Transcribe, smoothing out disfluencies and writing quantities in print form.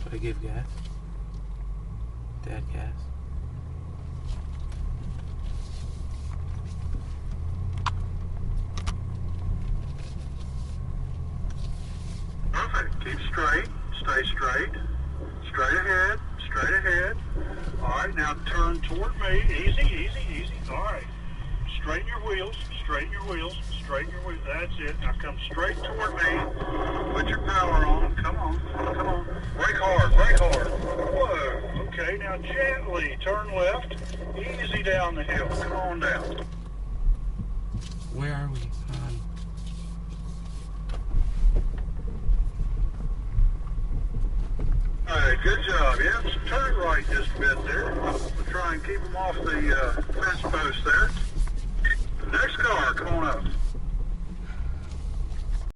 So I give gas. Dad gas. Perfect. Keep straight. Stay straight. Straight ahead. Straight ahead. All right, now turn toward me. Easy, easy, easy. All right. Straighten your wheels. Straighten your wheels. Straighten your wheels. That's it. Now come straight toward me. Put your power on. Come on. Come on. Brake hard. Brake hard. Whoa. Okay, now gently turn left. Easy down the hill. Come on down. Where are we? All right, good job. Yeah, just turn right just a bit there. We'll try and keep them off the fence post there. Next car, come on up.